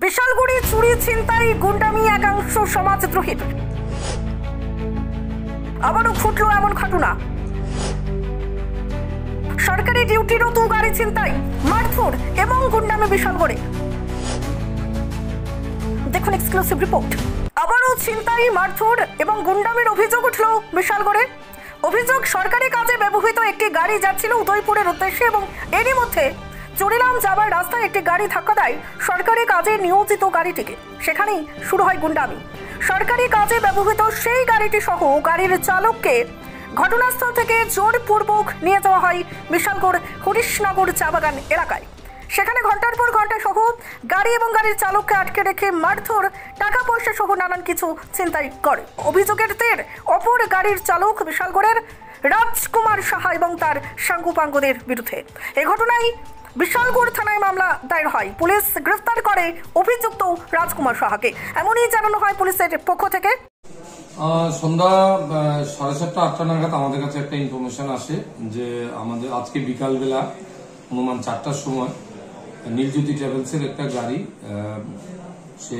বিশালগড়ে চুরি ছিনতাই গুন্ডামি একাংশ সমাজদ্রোহীর। আবারও ঘটল এমন ঘটনা। সরকারি ডিউটিরত গাড়ি ছিনতাই, মারধর এবং গুন্ডামি বিশালগড়ে। দেখুন এক্সক্লুসিভ রিপোর্ট। আবারও ছিনতাই, মারধর এবং গুন্ডামির অভিযোগ উঠল বিশালগড়ে। অভিযোগ, সরকারি কাজে ব্যবহৃত একটি গাড়ি যাচ্ছিল উদয়পুরের উদ্দেশ্যে এবং এরই মধ্যে চুরিলাম যাবার রাস্তায় একটি গাড়ি ধাক্কা দেয় সরকারি কাজে নিয়োজিত গাড়িটিকে। সেখানেই শুরু হয় গুন্ডামি। সরকারি কাজে ব্যবহৃত সেই গাড়িটি সহ গাড়ির চালককে ঘটনাস্থল থেকে জোরপূর্বক নিয়ে যাওয়া হয় বিশালগড় হরিশনগর চা বাগান এলাকায়। সেখানে ঘন্টার পর ঘন্টা সহ গাড়ি এবং গাড়ির চালককে আটকে রেখে মারধর, টাকা পয়সা সহ নানান কিছু ছিনতাই করে। অভিযোগের তের অপর গাড়ির চালক বিশালগড়ের রাজকুমার সাহা এবং তার সাঙ্গুপাঙ্গদের বিরুদ্ধে। এই ঘটনায় বিশালগড় থানায় মামলা দায়ের হয়। পুলিশ গ্রেফতার করে অভিযুক্ত রাজকুমার সাহাকে, এমনই জানানো হয় পুলিশের পক্ষ থেকে। সন্ধ্যা 7:30 8টা নাগাদ আমাদের কাছে একটা ইনফরমেশন আসে যে আমাদের আজকে বিকালবেলা অনুমান 4টার সময় নীলজ্যোতি ট্রাভেলসের একটা গাড়ি সে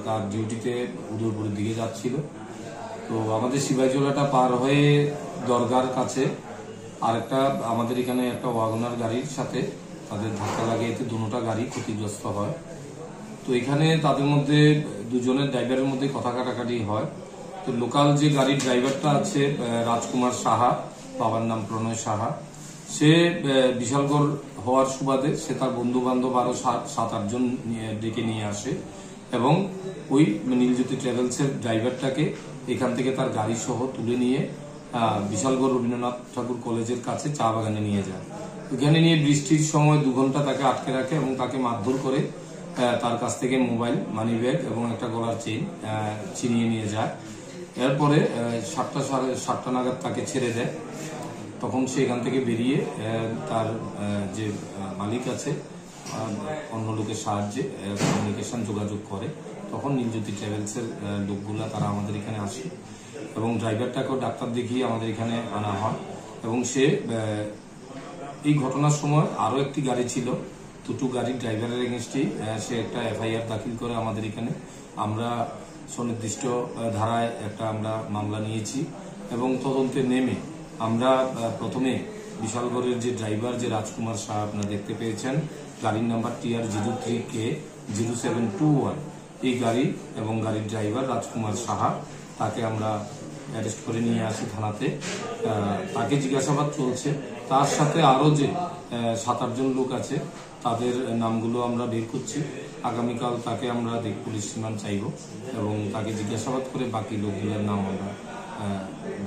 তার ডিউটিতে উদয়পুরের দিকে যাচ্ছিল। তো আমাদের শিবাজোলাটা পার হয়ে দরগার কাছে আরেকটা আমাদের এখানে একটা ওয়াগনার গাড়ির সাথে তাদের ধাক্কা লাগে, এতে দুটোটা গাড়ি ক্ষতিগ্রস্ত হয়। তো এখানে তাদের মধ্যে দুজনের ড্রাইভারের মধ্যে কথা কাটাকাটি হয়। তো লোকাল যে গাড়ির ড্রাইভারটা আছে রাজকুমার সাহা, বাবার নাম প্রণয় সাহা, সে বিশালগড় হওয়ার সুবাদে সে তার বন্ধু বান্ধব আরো 7-8 জন ডেকে নিয়ে আসে এবং ওই নীলজ্যোতি ট্রাভেলসের ড্রাইভারটাকে এখান থেকে তার গাড়ি সহ তুলে নিয়ে বিশালগড় রবীন্দ্রনাথ ঠাকুর কলেজের কাছে চা বাগানে নিয়ে যায়। এখানে নিয়ে বৃষ্টির সময় 2 ঘন্টা তাকে আটকে রাখে এবং তাকে মারধর করে তার কাছ থেকে মোবাইল, মানি ব্যাগ এবং একটা গলার চেইন ছিনিয়ে নিয়ে যায়। এরপরে 7টা নাগাদ তাকে ছেড়ে দেয়। তখন সে এখান থেকে বেরিয়ে তার যে মালিক আছে অন্য লোকের সাহায্যে কমিউনিকেশন যোগাযোগ করে। তখন নীলজ্যোতি ট্রাভেলসের লোকগুলা তারা আমাদের এখানে আসে এবং ড্রাইভারটাকেও ডাক্তার দেখিয়ে আমাদের এখানে আনা হয় এবং সে এই ঘটনার সময় আরো একটি গাড়ি ছিল, দুটো গাড়ির ড্রাইভারের এগেনস্টেই সে একটা এফআইআর দাখিল করে আমাদের এখানে। আমরা সুনির্দিষ্ট ধারায় একটা আমরা মামলা নিয়েছি এবং তদন্তে নেমে আমরা প্রথমে বিশালগড়ের যে ড্রাইভার যে রাজকুমার শাহ আপনারা দেখতে পেয়েছেন, গাড়ির নাম্বার TR03K0721, এই গাড়ি এবং গাড়ির ড্রাইভার রাজকুমার সাহা তাকে আমরা অ্যারেস্ট করে নিয়ে আসি থানাতে। তাকে জিজ্ঞাসাবাদ চলছে। তার সাথে আরো যে 7-8 জন লোক আছে তাদের নামগুলো আমরা বের করছি। আগামীকাল তাকে আমরা পুলিশ রিমান্ড চাইব এবং তাকে জিজ্ঞাসাবাদ করে বাকি লোকগুলোর নাম আমরা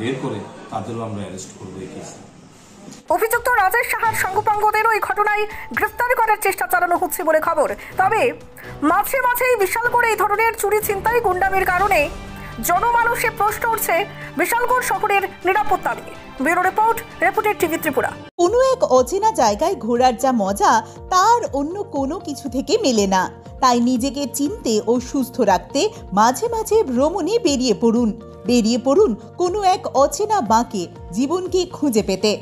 বের করে তাদেরও আমরা অ্যারেস্ট করবো এই কেসে। অভিযুক্ত রাজেশ সাহার সাঙ্গুপাঙ্গদেরও এই ঘটনায় গ্রেফতার করার চেষ্টা চালানো হচ্ছে বলে খবর। তবে মাঝে মাঝেই বিশালগড়ে এই ধরনের চুরি ছিনতাই গুন্ডামির কারণে জনমানসে প্রশ্ন উঠছে বিশালগড় শহরের নিরাপত্তা নিয়ে। Bureau report, reporter TV Tripura. কোনো এক অচেনা জায়গায় ঘোরার যা মজা তার অন্য কোনো কিছু থেকে মেলে না। তাই নিজেকে চিনতে ও সুস্থ রাখতে মাঝে মাঝে ভ্রমণে বেরিয়ে পড়ুন কোনো এক অচেনা বাঁকে জীবনকে খুঁজে পেতে।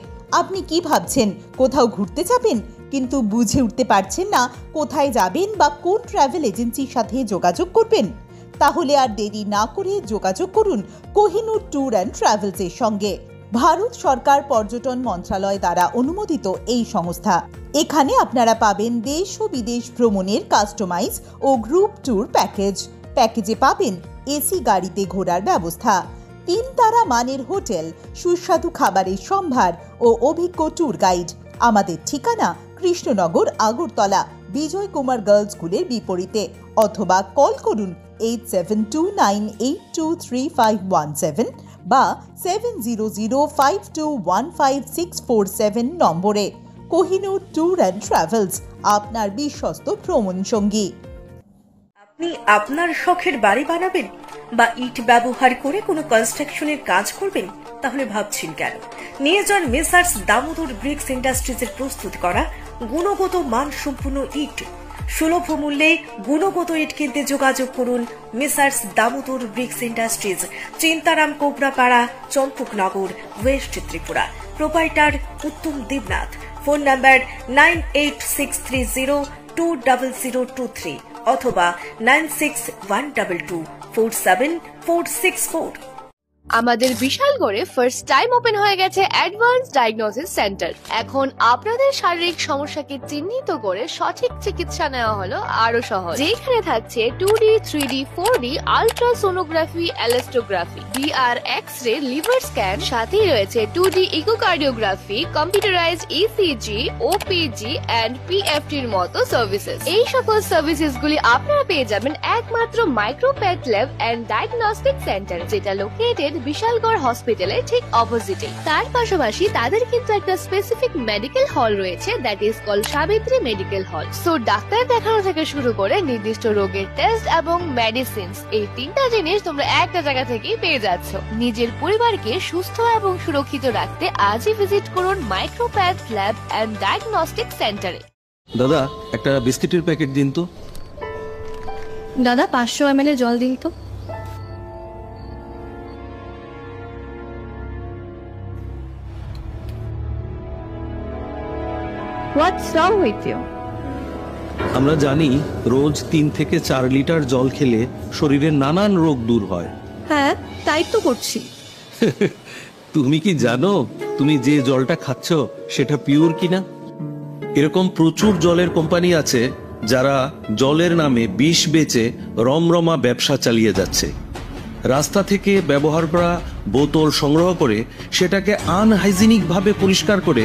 আপনি কি ভাবছেন কোথাও ঘুরতে যাবেন, কিন্তু বুঝে উঠতে পারছেন না কোথায় যাবেন বা কোন ট্রাভেল এজেন্সির সাথে যোগাযোগ করবেন? তাহলে আর দেরি না করে যোগাযোগ করুন কোহিনুর ট্যুর অ্যান্ড ট্রাভেলসের সঙ্গে। ভারত সরকার পর্যটন মন্ত্রণালয় দ্বারা অনুমোদিত এই সংস্থা। এখানে আপনারা পাবেন দেশ ও বিদেশ ভ্রমণের কাস্টমাইজ ও গ্রুপ ট্যুর প্যাকেজে পাবেন এসি গাড়িতে ঘোরার ব্যবস্থা, 3 তারা মানের হোটেল, সুস্বাদু খাবারের সম্ভার ও অভিজ্ঞ ট্যুর গাইড। আমাদের ঠিকানা কৃষ্ণনগর, আগরতলা, বিজয় কুমার গার্লস স্কুলের বিপরীতে, অথবা কল করুন 8729823517 বা 7005215647 নম্বরে। কোহিনুর ট্যুর অ্যান্ড ট্রাভেলস, আপনার বিশ্বস্ত ভ্রমণ সঙ্গী। আপনি আপনার শখের বাড়ি বানাবেন বা ইট ব্যবহার করে কোনো কনস্ট্রাকশনের কাজ করবেন? তাহলে ভাবছেন কেন? নিয়ে যান মেসার্স দামোদর ব্রিক্স ইন্ডাস্ট্রিজের প্রস্তুত করা গুণগত মানসম্পন্ন ইট। সুলভ মূল্যে গুণগত ইট কিনতে যোগাযোগ করুন messrs Damodar bricks industries, Chintaram Kobrapara, Champaknagar, West Tripura. Proprietor Uttam Debnath. Phone number 9863020023। অথবা 9612247464। আমাদের বিশালগড়ে ফার্স্ট টাইম ওপেন হয়ে গেছে অ্যাডভান্স ডায়াগনোসিস সেন্টার। এখন আপনাদের শারীরিক সমস্যাকে চিহ্নিত করে সঠিক চিকিৎসা নেওয়া হলো আরো সহজ, যেখানে থাকছে 2D, 3D, 4D ultrasonography, elastography, DR, X-ray, liver scan, সাথেই রয়েছে 2D echocardiography, computerised ECG, OPG and PFT এর মতো সার্ভিসেস। এই সকল সার্ভিসেস গুলি আপনারা পেয়ে যাবেন একমাত্র Micropath lab and diagnostic centre, যেটা লোকেটেড বিশালগড় হসপিটালের ঠিক অপোজিটে। তার পাশাপাশি তাদের কিন্তু একটা স্পেসিফিক মেডিকেল হল রয়েছে, that is called Savitri medical hall. So ডাক্তার দেখানো থেকে শুরু করে নির্দিষ্ট রোগের টেস্ট এবং মেডিসিনস, এই তিনটা জিনিস তোমরা একটা জায়গা থেকেই পেয়ে যাচ্ছ। নিজের পরিবারকে সুস্থ এবং সুরক্ষিত রাখতে আজই ভিজিট করুন মাইক্রোপ্যাথ ল্যাব এন্ড ডায়াগনস্টিক সেন্টারে। দাদা, একটা বিস্কিটের প্যাকেট দিন তো। দাদা 500 ml জল দিন তো। What's wrong with you? আমরা জানি রোজ 3 থেকে 4 লিটার জল খেলে শরীরের নানান রোগ দূর হয়। হ্যাঁ, তাই তো করছি। তুমি কি জানো তুমি যে জলটা খাচ্ছ সেটা পিওর কিনা? এরকম প্রচুর জলের কোম্পানি আছে যারা জলের নামে বিষ বেচে রমরমা ব্যবসা চালিয়ে যাচ্ছে। রাস্তা থেকে ব্যবহার করা বোতল সংগ্রহ করে সেটাকে আনহাইজিনিক ভাবে পরিষ্কার করে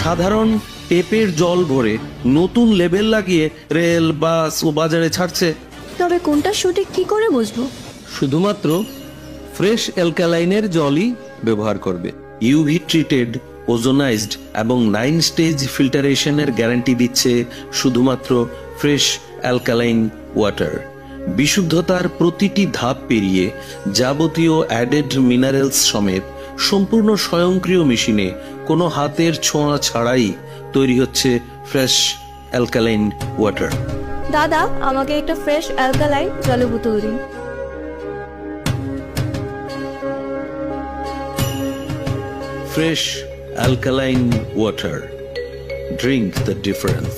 সাধারণ টেপের জল ভরে নতুন লেবেল লাগিয়ে রেল, বাস ও বাজারে ছাড়ছে। তবে কোনটা সঠিক কি করে বুঝবো? শুধুমাত্র ফ্রেশ অ্যালকালাইনের জলই ব্যবহার করবে। ইউভি ট্রিটেড, ওজোনাইজড এবং 9 স্টেজ ফিল্টারেশনের গ্যারান্টি দিচ্ছে শুধুমাত্র ফ্রেশ অ্যালকালাইন ওয়াটার। বিশুদ্ধতার প্রতিটি ধাপ পেরিয়ে যাবতীয় অ্যাডেড মিনারেলস সমেত সম্পূর্ণ স্বয়ংক্রিয় মেশিনে কোনো হাতের ছোঁয়া ছাড়াই তৈরি হচ্ছে ফ্রেশ অ্যালকালাইন ওয়াটার। দাদা, আমাকে একটা ফ্রেশ অ্যালকালাইন জলের বোতল দিন। Fresh alkaline water, drink the difference.